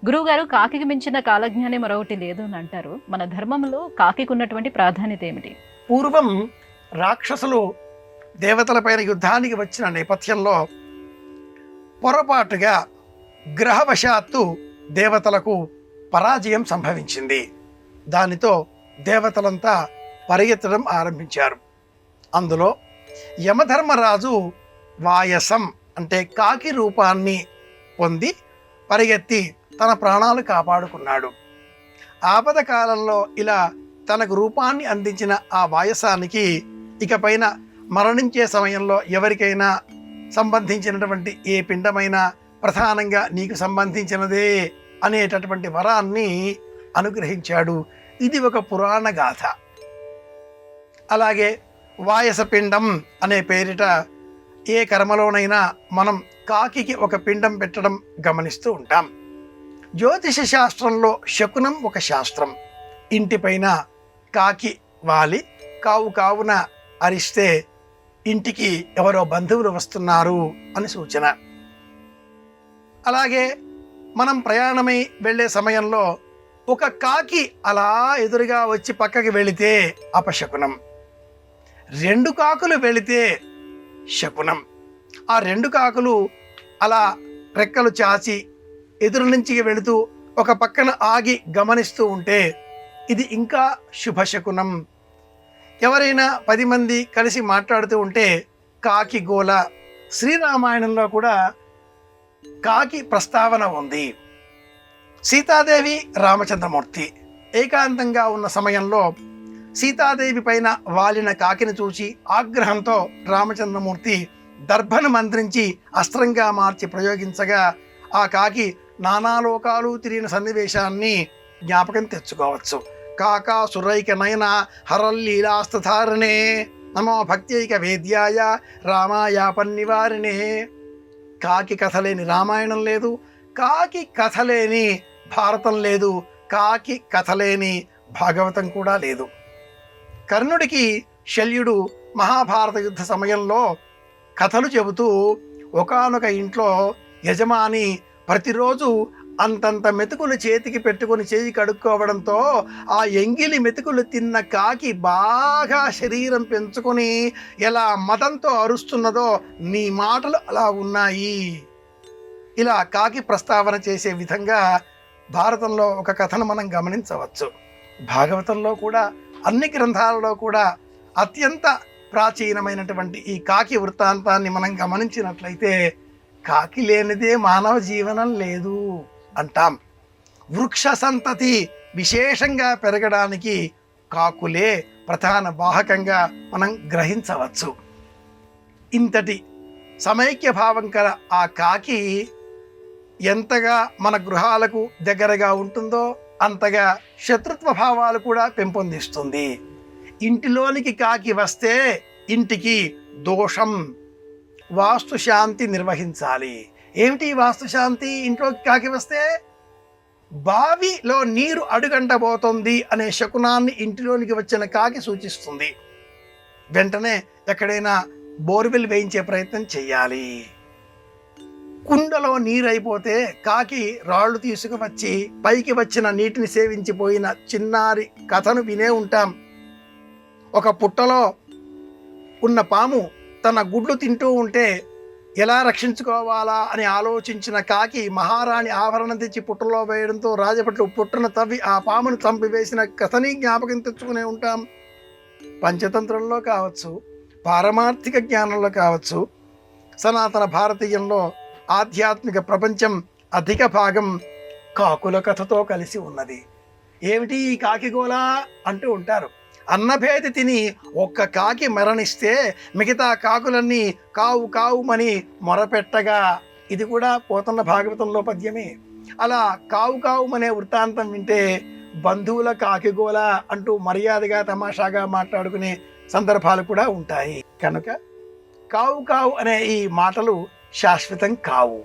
గురువుగారు, కాకికి మించిన కాలజ్ఞాని మరొకటి లేదు అని అంటారు. మన ధర్మంలో కాకికి ఉన్నటువంటి ప్రాధాన్యత ఏమిటి? పూర్వం రాక్షసులు దేవతలపైన యుద్ధానికి వచ్చిన నేపథ్యంలో పొరపాటుగా గ్రహవశాత్తు దేవతలకు పరాజయం సంభవించింది. దానితో దేవతలంతా పరిగెత్తడం ఆరంభించారు. అందులో యమధర్మరాజు వాయసం అంటే కాకి రూపాన్ని పొంది పరిగెత్తి తన ప్రాణాలు కాపాడుకున్నాడు. ఆపద కాలంలో ఇలా తనకు రూపాన్ని అందించిన ఆ వాయసానికి ఇకపైన మరణించే సమయంలో ఎవరికైనా సంబంధించినటువంటి ఏ పిండమైనా ప్రధానంగా నీకు సంబంధించినదే అనేటటువంటి వరాన్ని అనుగ్రహించాడు. ఇది ఒక పురాణ గాథ. అలాగే వాయసపిండం అనే పేరిట ఏ కర్మలోనైనా మనం కాకికి ఒక పిండం పెట్టడం గమనిస్తూ ఉంటాం. జ్యోతిష శాస్త్రంలో శకునం ఒక శాస్త్రం. ఇంటిపైన కాకి వాలి కావు కావున అరిస్తే ఇంటికి ఎవరో బంధువులు వస్తున్నారు అని సూచన. అలాగే మనం ప్రయాణమై వెళ్ళే సమయంలో ఒక కాకి అలా ఎదురుగా వచ్చి పక్కకి వెళితే అపశకునం. 2 కాకులు వెళితే శకునం. ఆ 2 కాకులు అలా రెక్కలు చాచి ఎదురు నుంచి వెళుతూ ఒక పక్కన ఆగి గమనిస్తూ ఉంటే ఇది ఇంకా శుభశకునం. ఎవరైనా 10 మంది కలిసి మాట్లాడుతూ ఉంటే కాకి గోల. శ్రీరామాయణంలో కూడా కాకి ప్రస్తావన ఉంది. సీతాదేవి రామచంద్రమూర్తి ఏకాంతంగా ఉన్న సమయంలో సీతాదేవి పైన వాలిన కాకిని చూసి ఆగ్రహంతో రామచంద్రమూర్తి దర్భను మంత్రించి అస్త్రంగా మార్చి ప్రయోగించగా ఆ కాకి నానాలోకాలు తిరిగిన సన్నివేశాన్ని జ్ఞాపకం తెచ్చుకోవచ్చు. కాకా సురైక నయన హరల్లీలాస్తధారణే నమో భక్త్యైక వేద్యాయ రామాయాపన్నివారిణే. కాకి కథ లేని రామాయణం లేదు, కాకి కథ లేని భారతం లేదు, కాకి కథ లేని భాగవతం కూడా లేదు. కర్ణుడికి శల్యుడు మహాభారత యుద్ధ సమయంలో కథలు చెబుతూ ఒకానొక ఇంట్లో యజమాని ప్రతిరోజు అంతంత మెతుకులు చేతికి పెట్టుకుని చేయి కడుక్కోవడంతో ఆ ఎంగిలి మెతుకులు తిన్న కాకి బాగా శరీరం పెంచుకొని ఎలా మదంతో అరుస్తున్నదో నీ మాటలు అలా ఉన్నాయి. ఇలా కాకి ప్రస్తావన చేసే విధంగా భారతంలో ఒక కథను మనం గమనించవచ్చు. భాగవతంలో కూడా అన్ని గ్రంథాలలో కూడా అత్యంత ప్రాచీనమైనటువంటి ఈ కాకి వృత్తాంతాన్ని మనం గమనించినట్లయితే కాకి లేనిదే మానవ జీవనం లేదు అంటాం. వృక్ష సంతతి విశేషంగా పెరగడానికి కాకులే ప్రధాన వాహకంగా మనం గ్రహించవచ్చు. ఇంతటి సమైక్య భావం కల ఆ కాకి ఎంతగా మన గృహాలకు దగ్గరగా ఉంటుందో అంతగా శత్రుత్వ భావాలు కూడా పెంపొందిస్తుంది. ఇంటిలోనికి కాకి వస్తే ఇంటికి దోషం. వాస్తుశాంతి నిర్వహించాలి. ఏమిటి వాస్తుశాంతి? ఇంట్లోకి కాకి వస్తే బావిలో నీరు అడుగంటబోతోంది అనే శకునాన్ని ఇంటిలోనికి వచ్చిన కాకి సూచిస్తుంది. వెంటనే ఎక్కడైనా బోర్వెల్ వేయించే ప్రయత్నం చేయాలి. కుండలో నీరు అయిపోతే కాకి రాళ్ళు తీసుకువచ్చి పైకి వచ్చిన నీటిని సేవించిపోయిన చిన్నారి కథను వినే ఉంటాం. ఒక పుట్టలో ఉన్న పాము తన గుడ్లు తింటూ ఉంటే ఎలా రక్షించుకోవాలా అని ఆలోచించిన కాకి మహారాణి ఆభరణం తెచ్చి పుట్టలో వేయడంతో రాజభట్లు పుట్టను తవ్వి ఆ పామును చంపివేసిన కథని జ్ఞాపకం తెచ్చుకునే ఉంటాం. పంచతంత్రంలో కావచ్చు, పారమార్థిక జ్ఞానంలో కావచ్చు, సనాతన భారతీయంలో ఆధ్యాత్మిక ప్రపంచం అధిక భాగం కాకుల కథతో కలిసి ఉన్నది. ఏమిటి ఈ కాకి గోలా అంటూ ఉంటారు. అన్నభేది తిని ఒక్క కాకి మరణిస్తే మిగతా కాకులన్నీ కావు కావుమని మొరపెట్టగా ఇది కూడా పోతన్న భాగవతంలో పద్యమే. అలా కావు కావుమనే వృత్తాంతం వింటే బంధువుల కాకిగోల అంటూ మర్యాదగా తమాషాగా మాట్లాడుకునే సందర్భాలు కూడా ఉంటాయి. కనుక కావు కావు అనే ఈ మాటలు శాశ్వతం కావు.